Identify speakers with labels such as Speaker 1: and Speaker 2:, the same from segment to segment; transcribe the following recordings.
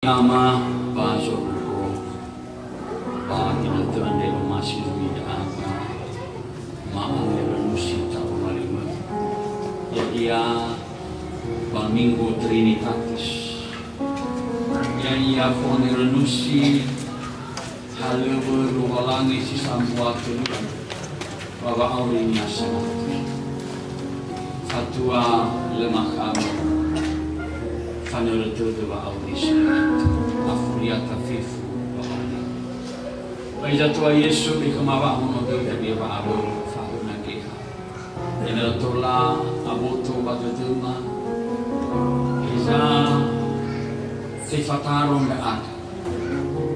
Speaker 1: Nama bahasa ko bagi natuan dari masih tidak apa maang renusi tahu malima ya ia Minggu Trinitatis ya ia pun renusi halu berulangi si sambuatu bahwa awalnya fatua lemah kami fanel tu bahwa awalnya afuliata fifu bahwa baik tua Yesus dikemawa menonton dari bahwa fahu nageha dan tola aboto badutuma iza sifataron da ada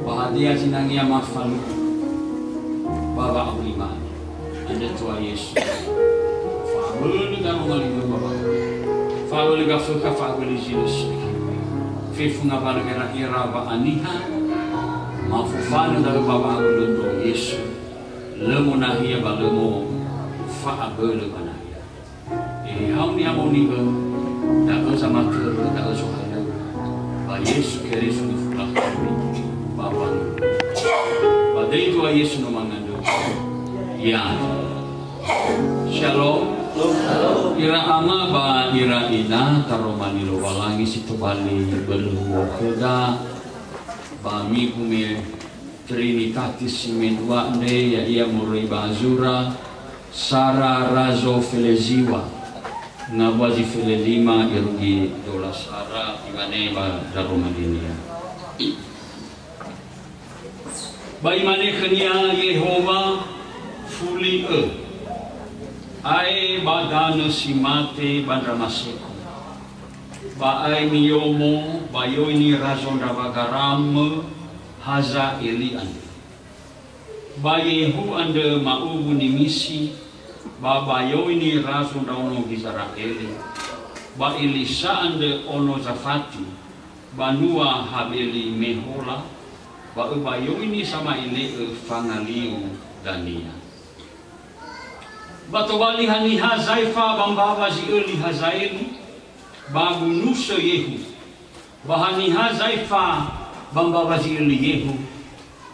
Speaker 1: bahwa dia sinangnya mafalu bahwa awalnya ada tua Yesus fabel dan mengalami bahwa fabel gafka fabel Jesus fifu ngabal kira-kira ba aniha mafufanu dari bahwa awalnya Yesus lemu nahia balemu fabel banahia hau ni amoni ke dak sama ter dak sohada ba Yesus Kristus fulah bahwa badai tua Yesus nomangando ya Shalom. Ira ama ba ira ina taromani lo walangi situ bali berluwo keda ba migume Trinitatis simendua ne ya ia murai bazura Sara razo feleziwa ngawazi felelima irugi dola Sara imane ba daromaninia ba imane kenya Yehova fuli ai badano simate bandramaseko ba ai miyomo ba yoini razon ravagaram haza elian ba yehu ande maubu nimisi ba yoini razon dauno gizara eli ba elisa ande ono zafati banua habeli mehola ba yoini sama ile fangaliu dania batobali hani hazaifa bambava zieli hazaeli babu nusa yehu bahani hazaifa bambava zieli yehu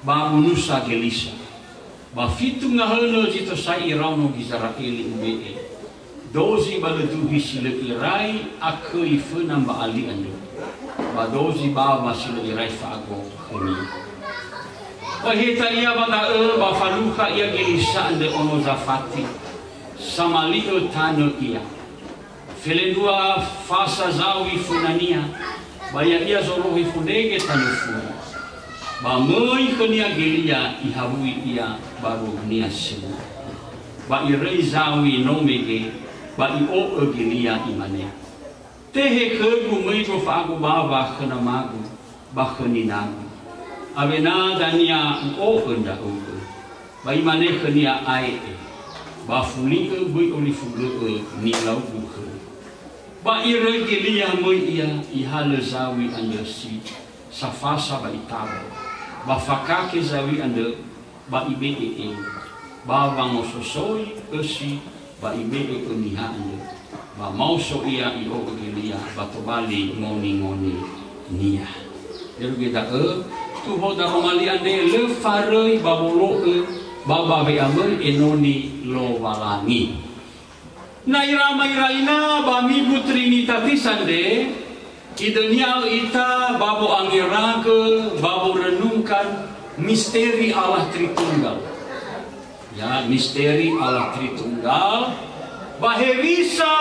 Speaker 1: babu nusa gelisa bafitu ngahono jito sai rauno gizaraeli ube dozi baleduhi sile irai akui fenam ba ali ando badozi baba sile irai fago khoni baheta ia bada ba faluka ia gelisa ande ono zafati samalio tano ia felendua fasa zawi funania baya ia zorohi fundege tanufu ba moi konia gelia ihabui ia baru nia semu ba irei zawi nomege ba io gelia imane tehe kegu moi to fagu baba khana magu ba khaninagu avena dania o henda o ba imane khania ai ba fuli bui olifuge ni lau buke ba ire gelia moi ia ihale zawi ande si safasa ba itaba ba fakake zawi ande ba ibe ba bangososoi esi ba ibe niha ande ba mauso ia io gelia ba tobali ngoni nia deru kita tu hoda romali ande le farei ba bolo baba be amel enoni lo walangi na irama iraina ba minggu Trinitatis ande idenial ita babo angirake babo renungkan misteri Allah Tritunggal ya misteri Allah Tritunggal bahewisa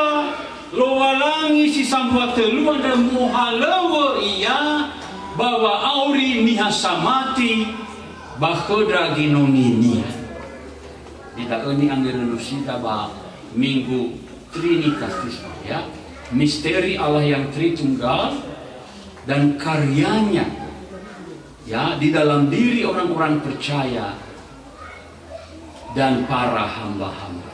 Speaker 1: lo walangi si sambuat teluan dan muhalawa iya bahwa auri nihasamati bakodra ginoninia tidak ini anggerenusita ba minggu Trinitatis ya misteri Allah yang Tritunggal dan karyanya ya di dalam diri orang-orang percaya dan para hamba-hamba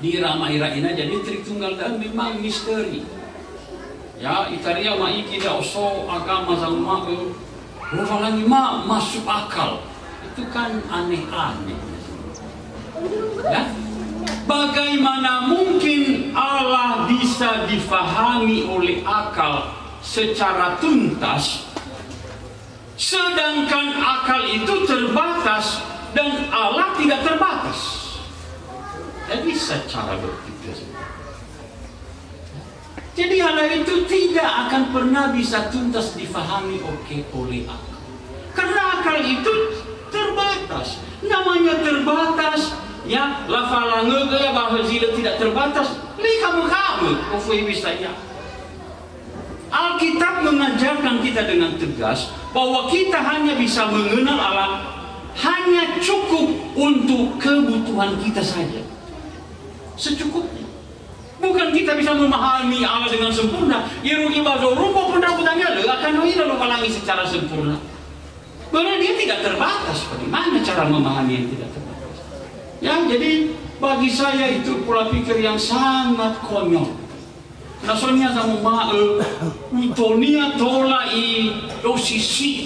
Speaker 1: di Rama Iraina jadi Tritunggal dan memang misteri ya itaria maiki da oso agama sama walangi masuk akal itu kan aneh-aneh ya bagaimana mungkin Allah bisa difahami oleh akal secara tuntas, sedangkan akal itu terbatas dan Allah tidak terbatas. Jadi secara berpikir, jadi hal itu tidak akan pernah bisa tuntas difahami oleh akal, karena akal itu terbatas. Namanya terbatas, ya, lafalange ya bahwa zila tidak terbatas. Kamu bisa ya. Alkitab mengajarkan kita dengan tegas bahwa kita hanya bisa mengenal Allah hanya cukup untuk kebutuhan kita saja, secukupnya. Bukan kita bisa memahami Allah dengan sempurna. Yerugi bazo rupa pendaputannya akan lalu palangi secara sempurna. Karena dia tidak terbatas. Bagaimana cara memahami yang tidak terbatas? Ya, jadi bagi saya itu pola pikir yang sangat konyol. Nasonya sama mae, utonia tola i dosisi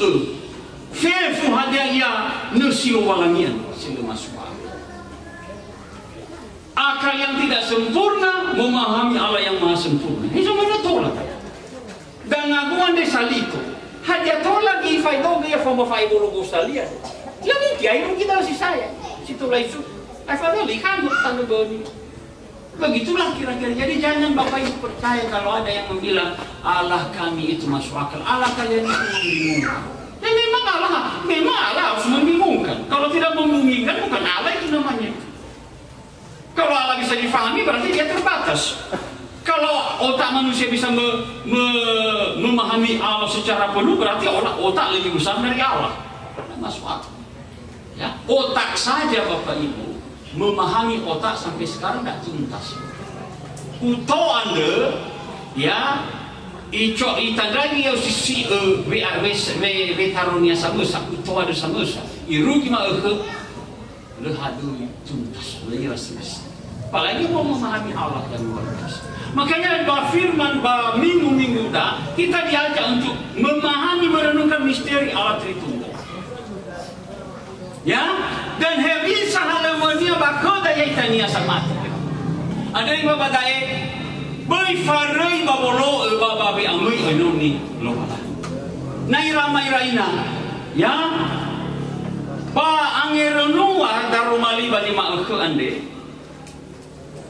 Speaker 1: fefu hadaya nesio walangian sila masuk akal yang tidak sempurna memahami Allah yang maha sempurna. Itu mana tola? Dan ngaguan desa lito. Haja tola gi fai doge ya fama fai bulu gustalia. Lalu kiai kita si saya. Situ lah itu. Ai fadol ikan tanu boni. Begitulah kira-kira. Jadi jangan Bapak Ibu percaya kalau ada yang bilang Allah kami itu masuk akal. Allah kalian itu membingungkan. Ya memang Allah harus membingungkan. Kalau tidak membingungkan bukan Allah itu namanya. Kalau Allah bisa difahami berarti dia terbatas. Kalau otak manusia bisa memahami Allah secara penuh berarti otak lebih besar dari Allah. Masuk akal. Ya, otak saja Bapak Ibu memahami otak sampai sekarang tidak tuntas. Uto Anda, ya, ico itadragi ya sisi betaronia samusa, uto ada samusa, irugi ma lehadu tuntas, lehira semesta. Apalagi mau memahami Allah yang luar biasa. Makanya firman minggu-minggu dah kita diajak untuk memahami merenungkan misteri Allah Tritunggal. Ya, dan hebisa halamania bakoda yaitania samata. Ada yang babadae boy farai babolo bababe amui enoni lopala. Naira mairaina. Ya. Pa angerenua darumali bali maeke ande.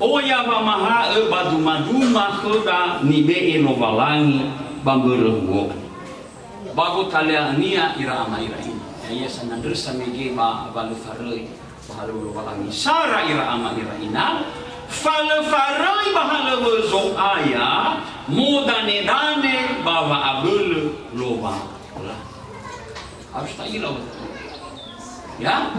Speaker 1: Oya bamaha badu maduma khoda nibe novalangi bamberewo. Bago taliania ira amairaina. Ya sanandresa mege ma balu farai bahalu walangi sara ira ama ira ina fal farai bahalu zo aya modane dane bawa abul loba harus tahu ya.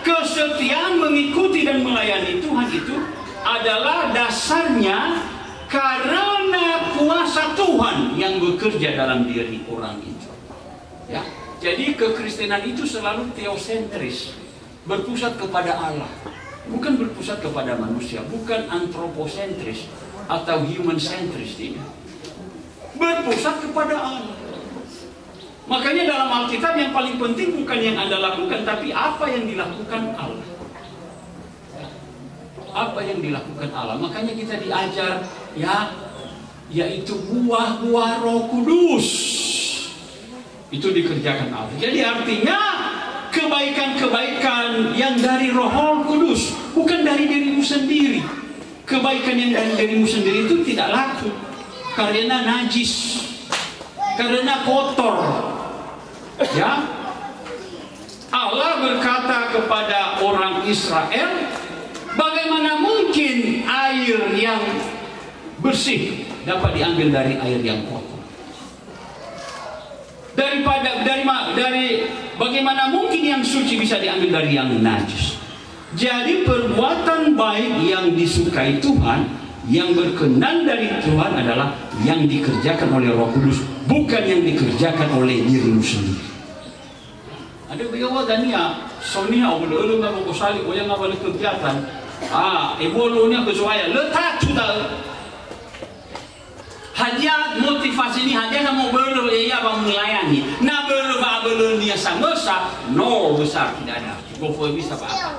Speaker 1: Kesetiaan mengikuti dan melayani Tuhan itu adalah dasarnya karena kuasa Tuhan yang bekerja dalam diri orang itu. Ya, jadi kekristenan itu selalu teosentris, berpusat kepada Allah, bukan berpusat kepada manusia, bukan antroposentris atau human centris, tidak. Berpusat kepada Allah. Makanya dalam Alkitab yang paling penting bukan yang Anda lakukan, tapi apa yang dilakukan Allah. Apa yang dilakukan Allah. Makanya kita diajar, ya, yaitu buah-buah Roh Kudus. Itu dikerjakan Allah. Jadi artinya kebaikan-kebaikan yang dari Roh Kudus, bukan dari dirimu sendiri. Kebaikan yang dari dirimu sendiri itu tidak laku karena najis, karena kotor. Ya, Allah berkata kepada orang Israel, bagaimana mungkin air yang bersih dapat diambil dari air yang kotor? Dari bagaimana mungkin yang suci bisa diambil dari yang najis? Jadi perbuatan baik yang disukai Tuhan, yang berkenan dari Tuhan adalah yang dikerjakan oleh Roh Kudus, bukan yang dikerjakan oleh dirimu sendiri. Ada bayawa dania, sonia obolo nggak mau kusali, yang nggak boleh kegiatan. Ebolonya kesuaya, letak sudah. Hadiah motivasi ini hadiah mau belu ya bang melayani. Nah belu dia samesa nol besar tidak ada. Cukup bisa apa?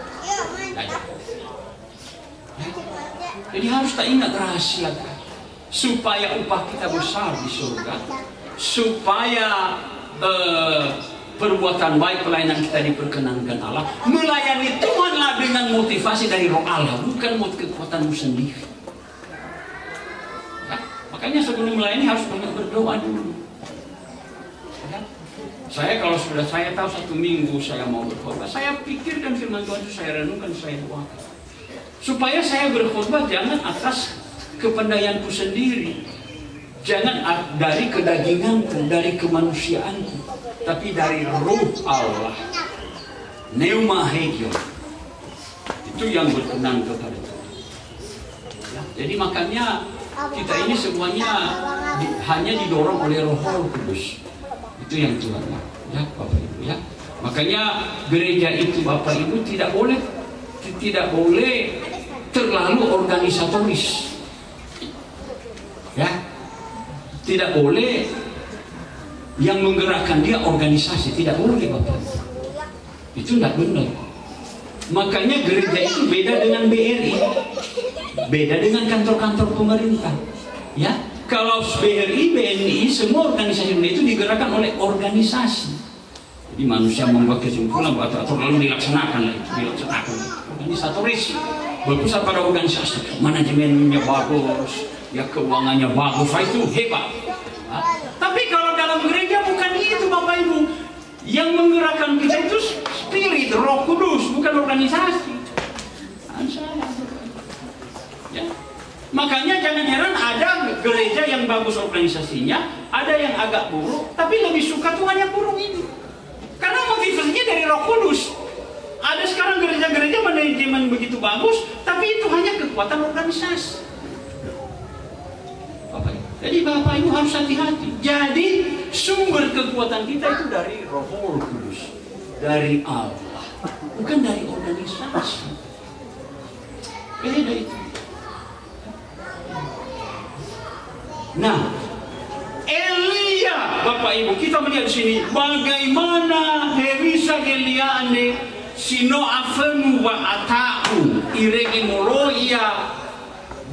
Speaker 1: Jadi harus tak ingat rahasia. supaya upah kita besar di surga, supaya perbuatan baik pelayanan kita diperkenankan Allah. Melayani Tuhanlah dengan motivasi dari Roh Allah, bukan kekuatanmu sendiri. Ya, makanya sebelum melayani harus banyak berdoa dulu. Ya. Saya kalau sudah saya tahu 1 minggu saya mau berkhotbah, saya pikirkan firman Tuhan itu, saya renungkan, saya doakan. Supaya saya berkhotbah jangan atas kepandaianku sendiri, jangan dari kedaginganku, dari kemanusiaanku, tapi dari Roh Allah, Pneuma Hagion. Itu yang berkenan kepada Tuhan. Ya, jadi makanya kita ini semuanya hanya didorong oleh Roh Kudus. Itu yang Tuhan mau, ya Bapak Ibu ya. Makanya gereja itu Bapak Ibu tidak boleh terlalu organisatoris. Ya, tidak boleh yang menggerakkan dia organisasi, tidak boleh Bapak. Itu tidak benar. Makanya gereja itu beda dengan BRI, beda dengan kantor-kantor pemerintah. Ya, kalau BRI, BNI, semua organisasi itu digerakkan oleh organisasi. Jadi manusia membuat kesimpulan atau lalu dilaksanakan, organisatoris, berpusat pada organisasi, manajemennya bagus, ya keuangannya bagus, itu hebat. Nah, tapi kalau dalam gereja bukan itu Bapak Ibu. Yang menggerakkan kita itu spirit, Roh Kudus, bukan organisasi. Ya. Makanya jangan heran ada gereja yang bagus organisasinya, ada yang agak buruk, tapi lebih suka Tuhan yang buruk ini. Karena motivasinya dari Roh Kudus. Ada sekarang gereja-gereja manajemen begitu bagus, tapi itu hanya kekuatan organisasi. Jadi Bapak Ibu harus hati-hati. Jadi sumber kekuatan kita itu dari Roh Kudus, dari Allah, bukan dari organisasi. Beda itu. Nah, Elia, Bapak Ibu, kita melihat di sini bagaimana Herisa Geliane sino afenu wa atau iregi moloya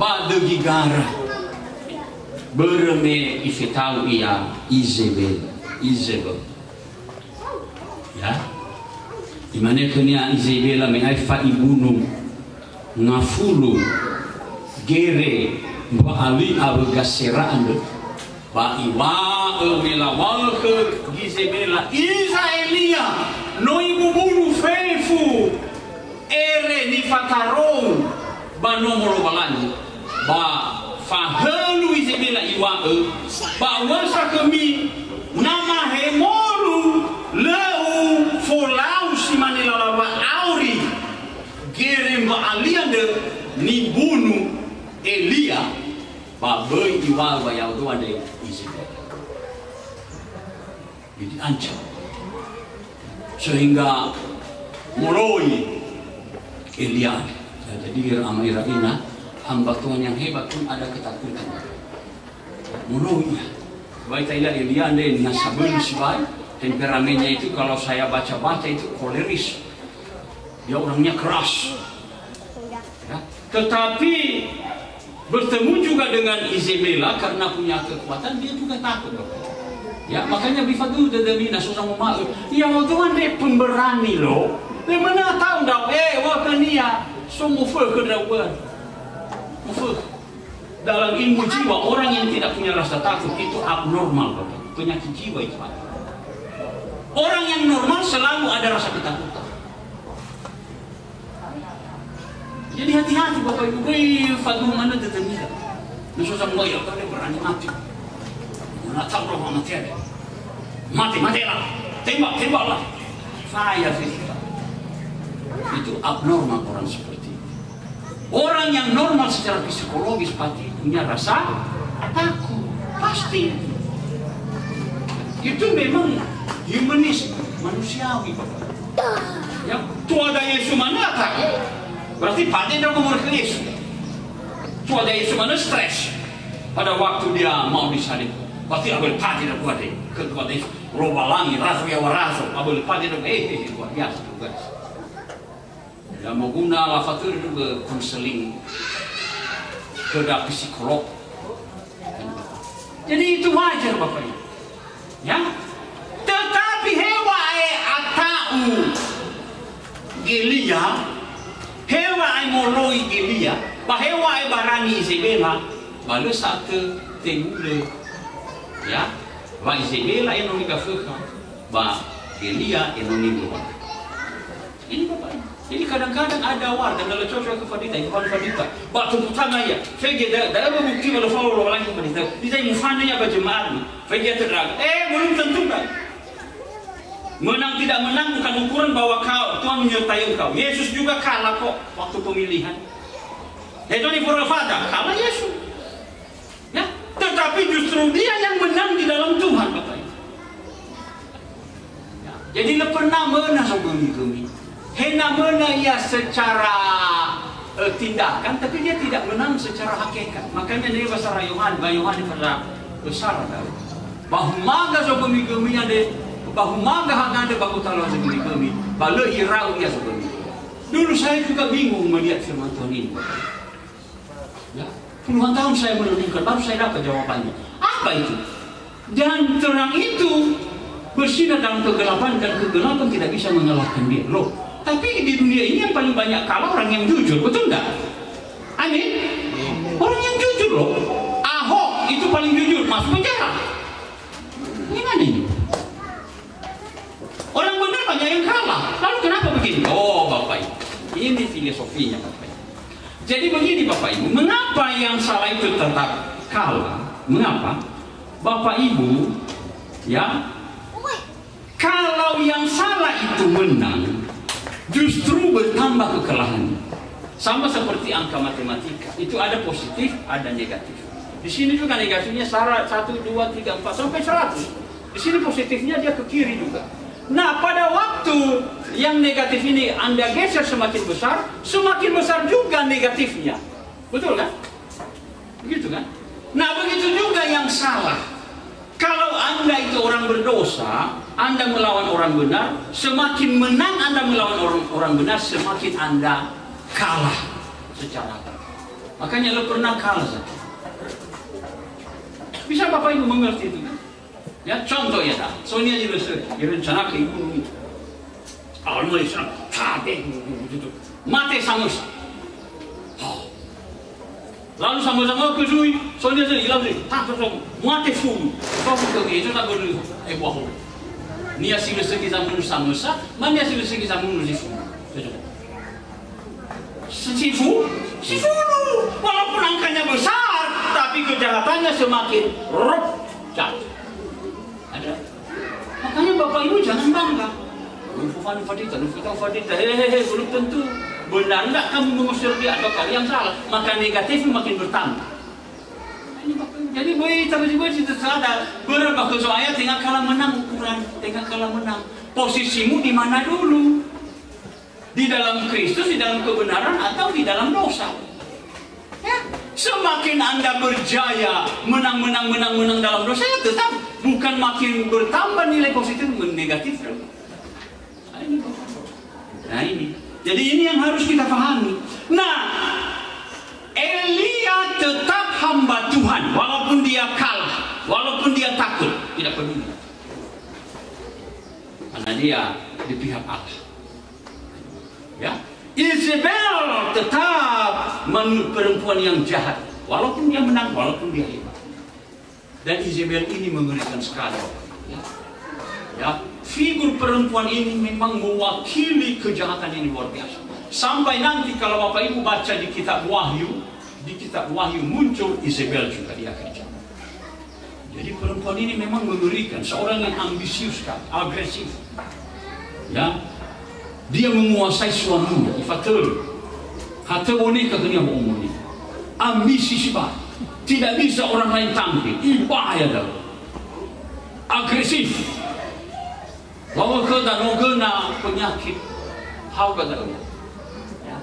Speaker 1: badegigara bereme ifitau ia Izebel. Ya, dimana kenia Izebel menaifa ibunu ngafulu gere baali abegaseraan ba iwa melawal ke Izebela Israelia no ibubunu fefu ere ni fatarou ba nomoro balani ba fahelu Izebela iwa bahwa sakemi nama hemolu lau folau simanila lawa auri gerem baaliande ni bunu Elia babai iwa bayau tu ada Izebela jadi ancam sehingga mulai Elia jadi Amiraina hamba Tuhan yang hebat pun ada ketakutan. Mulanya, baik Thailand Elia dan Nasabun Sibai, temperamennya itu kalau saya baca-baca itu koleris, dia orangnya keras. Ya. Tetapi bertemu juga dengan Izebela karena punya kekuatan dia juga takut. Ya makanya bifadu dadamina seorang memaaf. Ya Tuhan dia pemberani loh. Dia mana tahu dah? Wakania semua kedawan. Dalam ilmu jiwa orang yang tidak punya rasa takut itu abnormal, Bapak. Penyakit jiwa itu Pak. Orang yang normal selalu ada rasa ketakutan. Jadi hati-hati Bapak Ibu. Fadu mana determina. Nusa semua ya kalau dia berani mati. Mana tahu roh mati ada. Matilah. Tembaklah. Saya fisika. Itu abnormal orang seperti. Orang yang normal secara psikologis pasti punya rasa takut, pasti. Itu memang humanis, manusiawi, Bapak. Ya, tu ada Yesus mana takut? Berarti pasti dia umur ke Yesus. Tu ada Yesus mana stres pada waktu dia mau disalib. Pasti abel pasti dia buat ketua Yesus. Roba langit, rasu ya warasu, abel pasti dia luar biasa juga. Dan mau guna lafatur juga konseling kepada psikolog Jadi itu wajar Bapak Ibu. Ya. Tetapi hewa atau Gelia, hewa moloi Gelia, bahewa barani Isabela, balu satu temule. Ya, ba Isabela enoni kafuka, ba Gelia enoni luar. Ini Bapak Ibu. Jadi kadang-kadang ada warga dalam cocok ke fadita, bukan fadita. Waktu pertama ya, fege dah bukti kalau follow lagi fadita. Kita mufana ya berjemaat, fege terang. Belum tentu kan. Menang tidak menang bukan ukuran bahwa Tuhan menyertai engkau. Yesus juga kalah kok waktu pemilihan. Itu di Purwafada kalah Yesus. Ya, tetapi justru dia yang menang di dalam Tuhan, Bapak Ibu. Ya, jadi pernah menang sebumi. Hena menang ia secara tindakan, tapi dia tidak menang secara hakikat. Makanya dia bahasa Yohanes pada besar tahu. Bahwa sebumi ada bahwa hanya ada baku tahu sebumi kami. Balu irau ia sebumi. Dulu saya juga bingung melihat firman Tuhan ini. Ya, puluhan tahun saya merenungkan, baru saya dapat jawabannya. Apa itu? Dan terang itu bersinar dalam kegelapan, dan kegelapan tidak bisa mengalahkan dia. Loh, tapi di dunia ini yang paling banyak kalah orang yang jujur, betul nggak? Amin. Orang yang jujur loh. Ahok itu paling jujur, masuk penjara. Gimana ini? Orang benar banyak yang kalah. Lalu kenapa begini? Oh Bapak Ibu, ini filosofinya Bapak Ibu. Jadi begini Bapak Ibu, mengapa yang salah itu tetap kalah? Mengapa? Bapak Ibu, ya, kalau yang salah itu menang, justru bertambah kekalahannya. Sama seperti angka matematika, itu ada positif, ada negatif. Di sini juga negatifnya 1, 2, 3, 4 sampai 100. Di sini positifnya dia ke kiri juga. Nah, pada waktu yang negatif ini Anda geser semakin besar juga negatifnya. Betul kan? Begitu kan? Nah, begitu juga yang salah. Kalau Anda itu orang berdosa, Anda melawan orang benar, semakin menang Anda melawan orang benar, semakin Anda kalah secara. Makanya lo pernah kalah. Bisa Bapak Ibu mengerti itu kan? Ya, contoh ya dah. Soalnya jelas, rencana ke ibu ini. Awal mulai serang, capek, gitu. Mati sangus. Lalu sama-sama kesui, soalnya saya hilang sih. Tak sosok, mati full. Kau bukan itu tak boleh. Bohong. Nia sih kita menurut sama-sama, mana sih kita menurut sifu. Sifu, walaupun angkanya besar, tapi kejahatannya semakin jatuh. Ada. Makanya Bapak Ibu jangan bangga. Nufufan fadita, belum tentu benar enggak kamu mengusir dia atau kau yang salah. Maka negatif makin bertambah. Jadi tiba-tiba kita sadar berapa kesoaya tinggal kalah menang ukuran, tinggal kalah menang. Posisimu di mana dulu? Di dalam Kristus, di dalam kebenaran atau di dalam dosa? Ya. Semakin Anda berjaya menang dalam dosa, ya tetap bukan makin bertambah nilai positif, negatif. Nah ini, jadi ini yang harus kita pahami. Nah, Elia tetap hamba Tuhan, walaupun dia kalah, walaupun dia takut, tidak peduli, karena dia di pihak Allah. Ya, Isabel tetap perempuan yang jahat, walaupun dia menang, walaupun dia hebat. Dan Isabel ini mengerikan sekali. Ya, figur perempuan ini memang mewakili kejahatan yang luar biasa. Sampai nanti kalau Bapak Ibu baca di kitab Wahyu muncul Isabel juga di akhir zaman. Jadi perempuan ini memang mengerikan, seorang yang ambisius, agresif. Ya, dia menguasai suaminya, ifatul. Hati wanita kena umumnya. Ambisi sifat, tidak bisa orang lain tampil. Bahaya dah. Agresif. Bawa ke dan kena penyakit. How kata dia? Ya.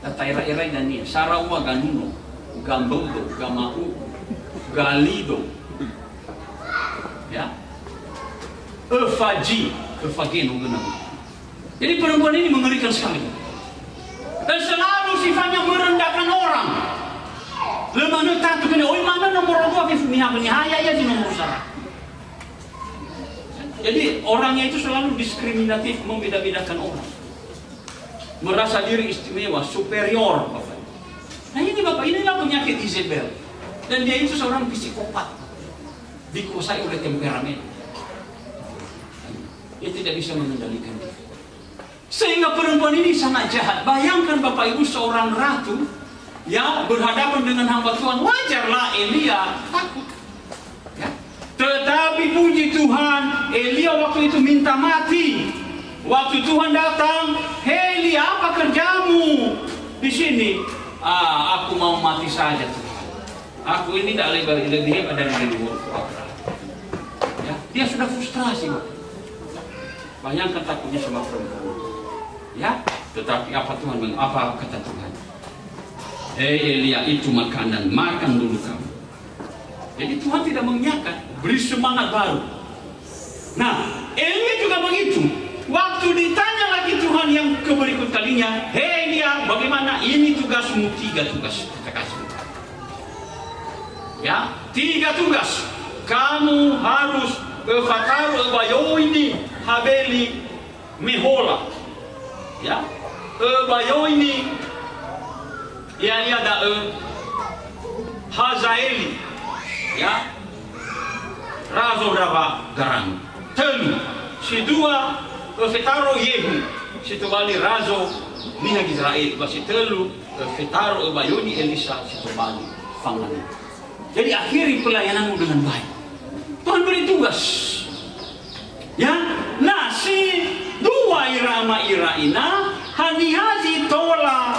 Speaker 1: Tataira-irai dan ni. Sarawa ganuno, gambodo, gamahu, galido. Ya. Efageno guna. Jadi perempuan ini mengerikan sekali. Dan selalu sifatnya merendahkan orang. Lemah nutatu kena, oi mana nomor 2 ni penihaya ya di nomor satu. Jadi orangnya itu selalu diskriminatif, membeda-bedakan orang, merasa diri istimewa, superior, Bapak. Nah ini Bapak, inilah penyakit Isabel. Dan dia itu seorang psikopat, dikuasai oleh temperamen. Dia tidak bisa mengendalikan diri. Sehingga perempuan ini sangat jahat. Bayangkan Bapak Ibu, seorang ratu yang berhadapan dengan hamba Tuhan. Wajarlah Elia takut. Ya. Tetapi puji Tuhan, Elia waktu itu minta mati. Waktu Tuhan datang, "Hei Elia, apa kerjamu di sini?" Aku mau mati saja Tuhan. Aku ini tidak lebih hebat dari dirimu. Ya, dia sudah frustrasi. Bayangkan takutnya sama perempuan. Ya, tetapi apa kata Tuhan? Elia, itu makanan, makan dulu kamu. Jadi Tuhan tidak mengiyakan, beri semangat baru. Nah, Elia juga begitu. Waktu ditanya lagi Tuhan yang keberikut kalinya, "Hei Elia, bagaimana? Ini tugasmu, 3 tugas kita kasih." Ya, 3 tugas. Kamu harus fataru bayoini habeli mehola. Ya, bayoini ya ada Hazaeli. Ya, razo raba garang. Telu, si 2 fetaro Yehu, si bali razo minyak Israel, si telu fetaro bayoni Elisa, si bali fangani. Jadi akhiri pelayananmu dengan baik. Tuhan beri tugas. Ya, nah si 2 irama iraina hanihazi tola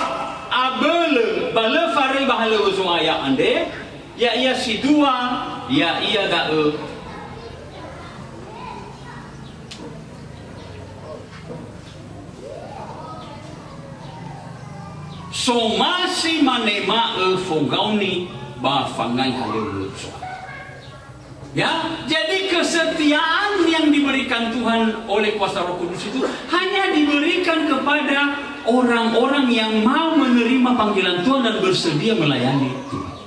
Speaker 1: abele bale fare bahale usumaya ande ya ia si 2 ya ia da so masih manema fogauni ba fangai hale so. Ya, jadi kesetiaan yang diberikan Tuhan oleh kuasa Roh Kudus itu hanya diberikan kepada orang-orang yang mau menerima panggilan Tuhan dan bersedia melayani Tuhan.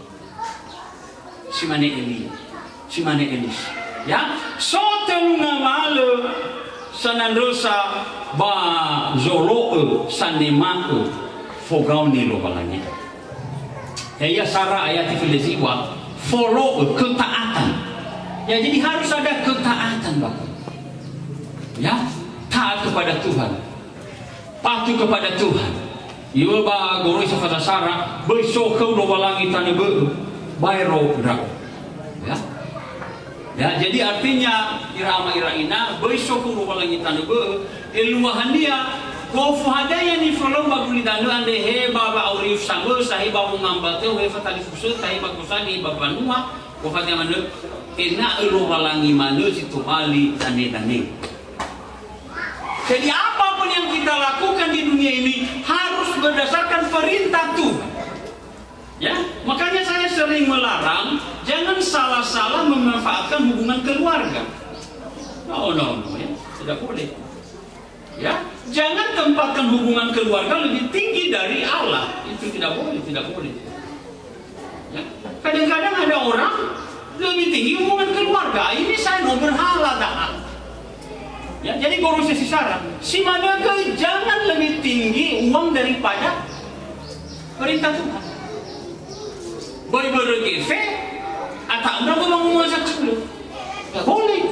Speaker 1: Si mane Eli, si mane Elis. Ya, so telunga male sanandosa ba zolo sanema fogau ni lo balanya. Ya Sarah ayat Filiziwa follow ketaatan. Ya, jadi harus ada ketaatan, Bapak. Ya, taat kepada Tuhan, patuh kepada Tuhan. Ibu ba guru sifat Sarah, besok kau doa langit tanah bayro drag. Ya, ya, jadi artinya irama iraina besok kau doa langit tanah eluahan dia. Kofu hadaya ni follow baguli danu ande he baba auriuf sango sahiba ngambate he fatali fusut sahiba kusani babanua kofatnya mana ena elu halangi mana situ bali tane. Jadi apapun yang kita lakukan di dunia ini harus berdasarkan perintah Tuhan. Ya, makanya saya sering melarang jangan salah-salah memanfaatkan hubungan keluarga. No, ya, tidak boleh. Ya, jangan tempatkan hubungan keluarga lebih tinggi dari Allah. Itu tidak boleh. Ya, kadang-kadang ada orang lebih tinggi hubungan keluarga. Ini saya mau berhala dah. Ya, jadi gorosnya si Sarah, si Managa jangan lebih tinggi uang daripada perintah Tuhan. Bergefe atau anda mau masak dulu? Tidak boleh.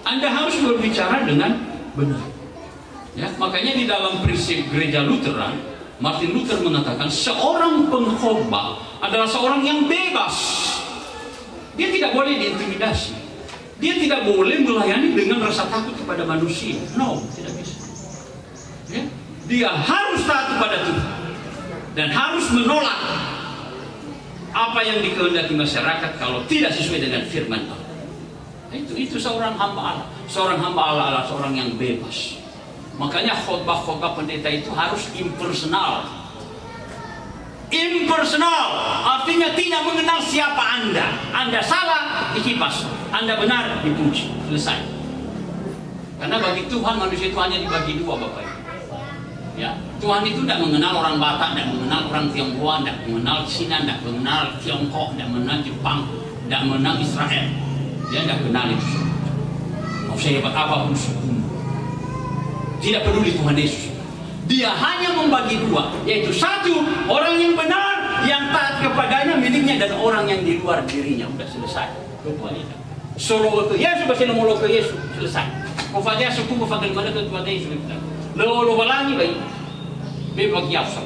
Speaker 1: Anda harus berbicara dengan benar. Ya, makanya di dalam prinsip gereja Lutheran, Martin Luther mengatakan seorang pengkhotbah adalah seorang yang bebas. Dia tidak boleh diintimidasi. Dia tidak boleh melayani dengan rasa takut kepada manusia. No, tidak bisa. Ya? Dia harus taat kepada Tuhan dan harus menolak apa yang dikehendaki masyarakat kalau tidak sesuai dengan firman Allah. Itu seorang hamba Allah. Seorang hamba Allah adalah seorang yang bebas. Makanya khotbah-khotbah pendeta itu harus impersonal. Impersonal artinya tidak mengenal siapa Anda. Anda salah, dikipas. Anda benar, dipuji. Selesai. Karena bagi Tuhan manusia itu hanya dibagi 2, Bapak Ibu. Ya, Tuhan itu tidak mengenal orang Batak, tidak mengenal orang Tionghoa, tidak mengenal Cina, tidak mengenal Tiongkok, tidak mengenal Jepang. tidak menang Israel. Dia tidak kenal itu surga. Mau saya hebat apapun sukumu, tidak peduli Tuhan Yesus. Dia hanya membagi dua, yaitu satu, orang yang benar, yang taat kepadanya miliknya, dan orang yang di luar dirinya. Udah selesai. Solo ke Yesus, bahasa nomor ke Yesus, selesai. Kau fajar suku, kau fajar mana ke Tuhan Yesus. Lo lagi baik, bebas kiafsa.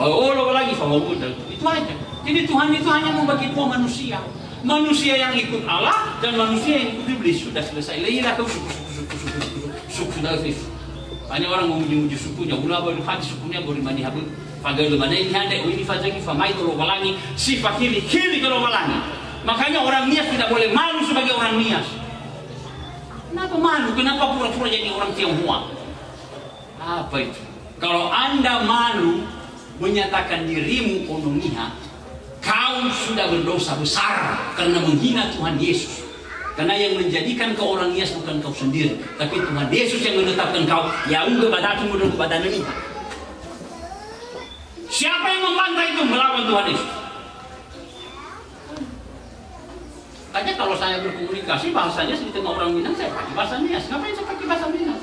Speaker 1: Lo lagi faham itu aja. Jadi Tuhan itu hanya membagi dua manusia. Manusia yang ikut Allah dan manusia yang ikut iblis. Sudah selesai. Lehilah kau suku sudah habis. Hanya orang memuji-muji sukunya, gula baru hati sukunya baru mani habu. Pagal mana ini ada, ini fazagi, famai kalau walangi, sifat kiri kalau walangi. Makanya orang Nias tidak boleh malu sebagai orang Nias. Kenapa malu? Kenapa pura-pura jadi orang Tionghoa? Apa itu? Kalau Anda malu menyatakan dirimu onomiha, kau sudah berdosa besar karena menghina Tuhan Yesus. Karena yang menjadikan kau orang Nias bukan kau sendiri, tapi Tuhan Yesus yang menetapkan kau. Ya uga badatu mudah kepada ini. Siapa yang membantah itu melawan Tuhan Yesus? Aja kalau saya berkomunikasi bahasanya di tengah orang Minang, saya pakai bahasa Nias. Ngapain saya pakai bahasa Minang?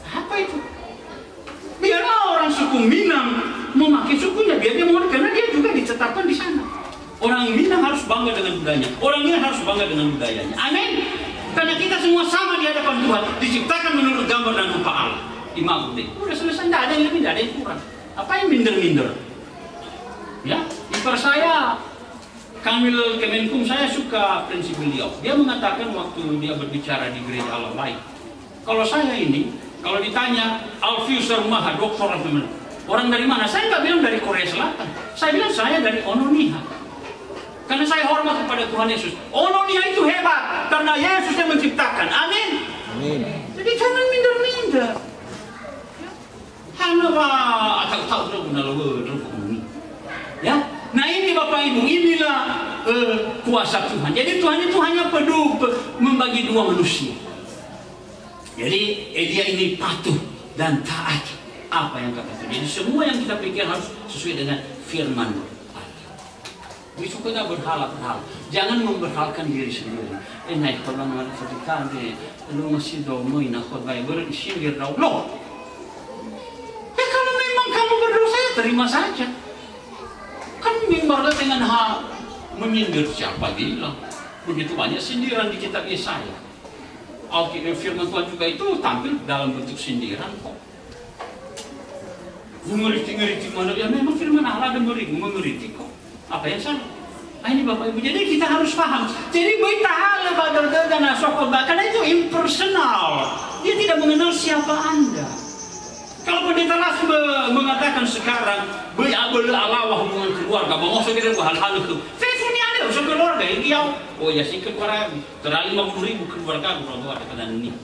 Speaker 1: Apa itu? Biarlah orang suku Minang memakai sukunya, biar dia mau, karena dia juga ditetapkan di sana. Orang Minang harus bangga dengan budayanya. Orang Minang harus bangga dengan budayanya. Amin. Karena kita semua sama di hadapan Tuhan, diciptakan menurut gambar dan rupa Allah. Imam deh. Udah selesai, tidak ada yang lebih, tidak ada yang kurang. Apa yang minder-minder? Ya, ipar saya, Kamil Kemenkum, saya suka prinsip beliau. Dia mengatakan waktu dia berbicara di gereja Allah lain. Kalau saya ini, kalau ditanya Alfius Maha, doktor orang dari mana? Saya nggak bilang dari Korea Selatan. Saya bilang saya dari Ononiha. Karena saya hormat kepada Tuhan Yesus. Ononia itu hebat karena Yesus yang menciptakan. Amin. Amin. Jadi jangan minder-minder. Hanya tahu ya. Nah ini Bapak Ibu, inilah kuasa Tuhan. Jadi Tuhan itu hanya perlu membagi dua manusia. Jadi dia ini patuh dan taat apa yang kata Tuhan. Jadi semua yang kita pikir harus sesuai dengan firman. Besok kita berhala. Jangan memberhalkan diri sendiri. Naik kalau mana ketika lu masih domoin aku baik bersindir dong. Loh, kalau memang kamu berdosa ya terima saja. Kan mimbarlah dengan hal menyindir, siapa bilang? Begitu banyak sindiran di kitab Yesaya. Alkitab firman Tuhan juga itu tampil dalam bentuk sindiran kok. Mengeritik mana? Ya memang firman Allah ada mengeritik kok. Apa yang salah? Nah ini Bapak Ibu, jadi kita harus paham. Jadi berita hal dan asokobah, karena itu impersonal. Dia tidak mengenal siapa Anda. Kalau pendeta Las mengatakan sekarang Allah hubungan keluarga, bahwa segera hal-hal itu, Facebook ini ada usaha keluarga yang dia, oh ya sih keluarga, terlalu 50.000 keluarga kalau ada keadaan ini.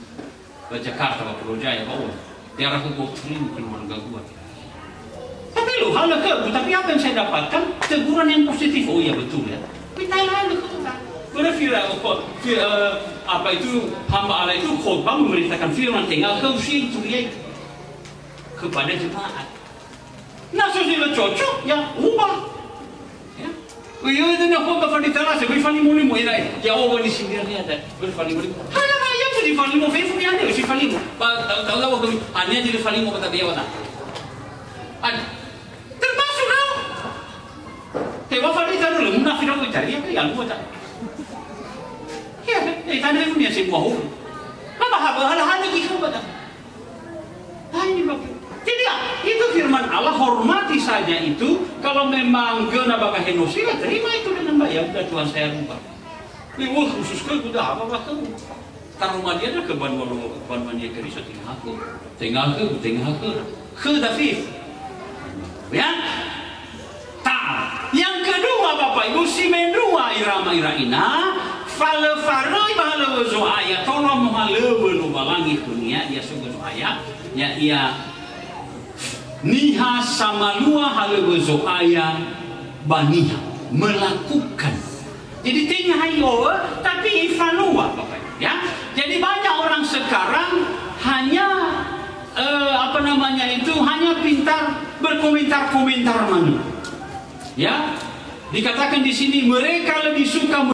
Speaker 1: Jakarta, Pak Pulau Jaya, Pak Oh, tiara ke 20.000 keluarga gua. Tapi loh, hal ke, tapi apa yang saya dapatkan? Teguran yang positif. Oh iya betul ya. Kita lalu apa itu hamba Allah itu khotbah memberitakan firman tinggal ke usia itu dia kepada jemaat. Nah sesudah cocok ya ubah. Ya. Iya itu nak khotbah pada teras. Berfali muli mu ini. Ya oh ini sindirnya ada. Berfali muli. Hanya ayam jadi fali mu. Facebook ni ada. Si fali mu. Tahu kami. Hanya jadi fali mu kata dia wata. Termasuk kau. Tewa fali tahu lu munafik aku cari apa yang lu tak. Ya, tadi punya semua hal. Apa hal-hal lagi kau baca? Ini Bapak. Jadi itu firman Allah, hormati saja itu. Kalau memang guna bapak henosi, terima itu dengan baik. Ya udah Tuhan saya lupa. Wah khusus ke udah apa kamu? Karena rumah dia ada keban dia keri so tinggal ke David. Ya. Yang kedua Bapak Ibu si mendua irama iraina fale faroi bahala wezo aya tolong mohalewe no balangi dunia dia sugo aya ya ia niha samalua halewe zo aya baniha melakukan. Jadi tinggal hayo tapi ifanua Bapak Ibu ya. Jadi banyak orang sekarang hanya hanya pintar berkomentar-komentar mana. Ya, Dikatakan di sini mereka lebih suka